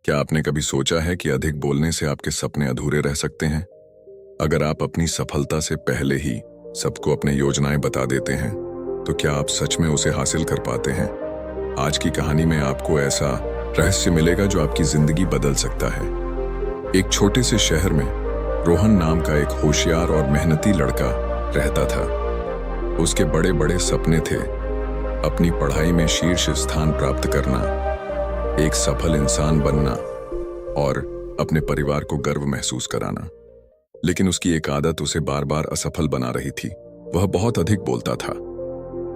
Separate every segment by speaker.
Speaker 1: क्या आपने कभी सोचा है कि अधिक बोलने से आपके सपने अधूरे रह सकते हैं? अगर आप अपनी सफलता से पहले ही सबको अपनी योजनाएं बता देते हैं, तो क्या आप सच में उसे हासिल कर पाते हैं? आज की कहानी में आपको ऐसा रहस्य मिलेगा जो आपकी जिंदगी बदल सकता है। एक छोटे से शहर में रोहन नाम का एक होशियार और मेहनती लड़का रहता था। उसके बड़े बड़े सपने थे, अपनी पढ़ाई में शीर्ष स्थान प्राप्त करना, एक सफल इंसान बनना और अपने परिवार को गर्व महसूस कराना। लेकिन उसकी एक आदत उसे बार बार असफल बना रही थी। वह बहुत अधिक बोलता था।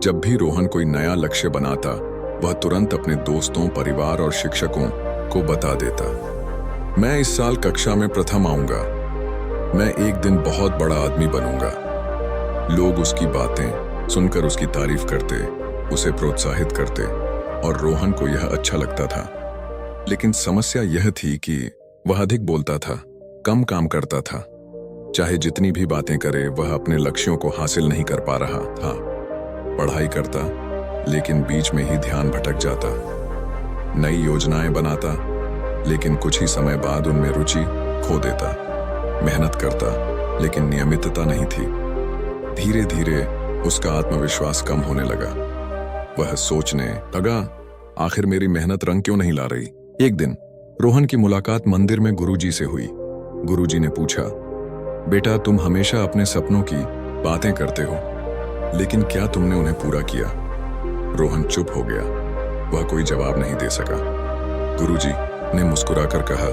Speaker 1: जब भी रोहन कोई नया लक्ष्य बनाता, वह तुरंत अपने दोस्तों, परिवार और शिक्षकों को बता देता, मैं इस साल कक्षा में प्रथम आऊंगा, मैं एक दिन बहुत बड़ा आदमी बनूंगा। लोग उसकी बातें सुनकर उसकी तारीफ करते, उसे प्रोत्साहित करते और रोहन को यह अच्छा लगता था। लेकिन समस्या यह थी कि वह अधिक बोलता था, कम काम करता था। चाहे जितनी भी बातें करे, वह अपने लक्ष्यों को हासिल नहीं कर पा रहा था। पढ़ाई करता, लेकिन बीच में ही ध्यान भटक जाता। नई योजनाएं बनाता, लेकिन कुछ ही समय बाद उनमें रुचि खो देता। मेहनत करता, लेकिन नियमितता नहीं थी। धीरे धीरे उसका आत्मविश्वास कम होने लगा। वह सोचने लगा, आखिर मेरी मेहनत रंग क्यों नहीं ला रही? एक दिन रोहन की मुलाकात मंदिर में गुरुजी से हुई। गुरुजी ने पूछा, बेटा, तुम हमेशा अपने सपनों की बातें करते हो, लेकिन क्या तुमने उन्हें पूरा किया? रोहन चुप हो गया। वह कोई जवाब नहीं दे सका। गुरुजी ने मुस्कुराकर कहा,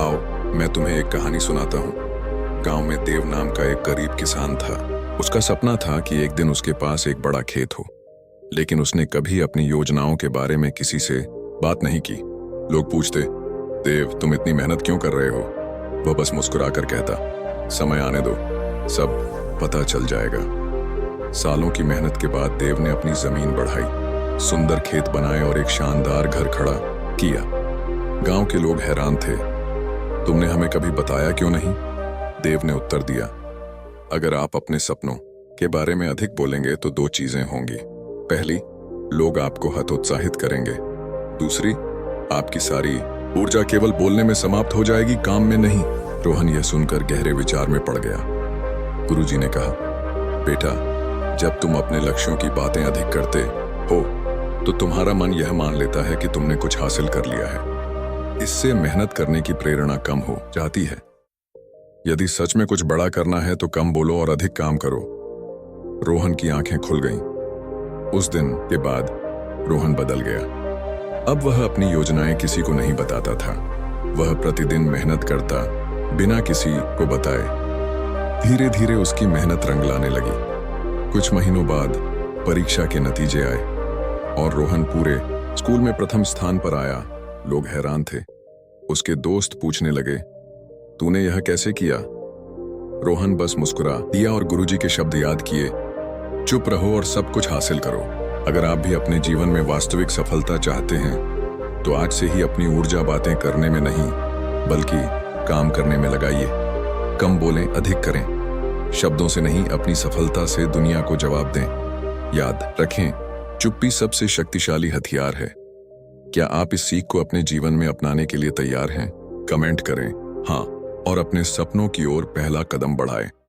Speaker 1: आओ मैं तुम्हें एक कहानी सुनाता हूँ। गांव में देव नाम का एक गरीब किसान था। उसका सपना था कि एक दिन उसके पास एक बड़ा खेत हो, लेकिन उसने कभी अपनी योजनाओं के बारे में किसी से बात नहीं की। लोग पूछते, देव, तुम इतनी मेहनत क्यों कर रहे हो? वह बस मुस्कुराकर कहता, समय आने दो, सब पता चल जाएगा। सालों की मेहनत के बाद देव ने अपनी जमीन बढ़ाई, सुंदर खेत बनाए और एक शानदार घर खड़ा किया। गांव के लोग हैरान थे। तुमने हमें कभी बताया क्यों नहीं? देव ने उत्तर दिया, अगर आप अपने सपनों के बारे में अधिक बोलेंगे तो दो चीजें होंगी। पहली, लोग आपको हतोत्साहित करेंगे। दूसरी, आपकी सारी ऊर्जा केवल बोलने में समाप्त हो जाएगी, काम में नहीं। रोहन यह सुनकर गहरे विचार में पड़ गया। गुरुजी ने कहा, बेटा, जब तुम अपने लक्ष्यों की बातें अधिक करते हो, तो तुम्हारा मन यह मान लेता है कि तुमने कुछ हासिल कर लिया है। इससे मेहनत करने की प्रेरणा कम हो जाती है। यदि सच में कुछ बड़ा करना है तो कम बोलो और अधिक काम करो। रोहन की आंखें खुल गईं। उस दिन के बाद रोहन बदल गया। अब वह अपनी योजनाएं किसी को नहीं बताता था। वह प्रतिदिन मेहनत करता, बिना किसी को बताए। धीरे धीरे उसकी मेहनत रंग लाने लगी। कुछ महीनों बाद परीक्षा के नतीजे आए और रोहन पूरे स्कूल में प्रथम स्थान पर आया। लोग हैरान थे। उसके दोस्त पूछने लगे, तूने यह कैसे किया? रोहन बस मुस्कुरा दिया और गुरुजी के शब्द याद किए, चुप रहो और सब कुछ हासिल करो। अगर आप भी अपने जीवन में वास्तविक सफलता चाहते हैं, तो आज से ही अपनी ऊर्जा बातें करने में नहीं, बल्कि काम करने में लगाइए। कम बोलें, अधिक करें। शब्दों से नहीं, अपनी सफलता से दुनिया को जवाब दें। याद रखें, चुप्पी सबसे शक्तिशाली हथियार है। क्या आप इस सीख को अपने जीवन में अपनाने के लिए तैयार हैं? कमेंट करें हाँ, और अपने सपनों की ओर पहला कदम बढ़ाएं।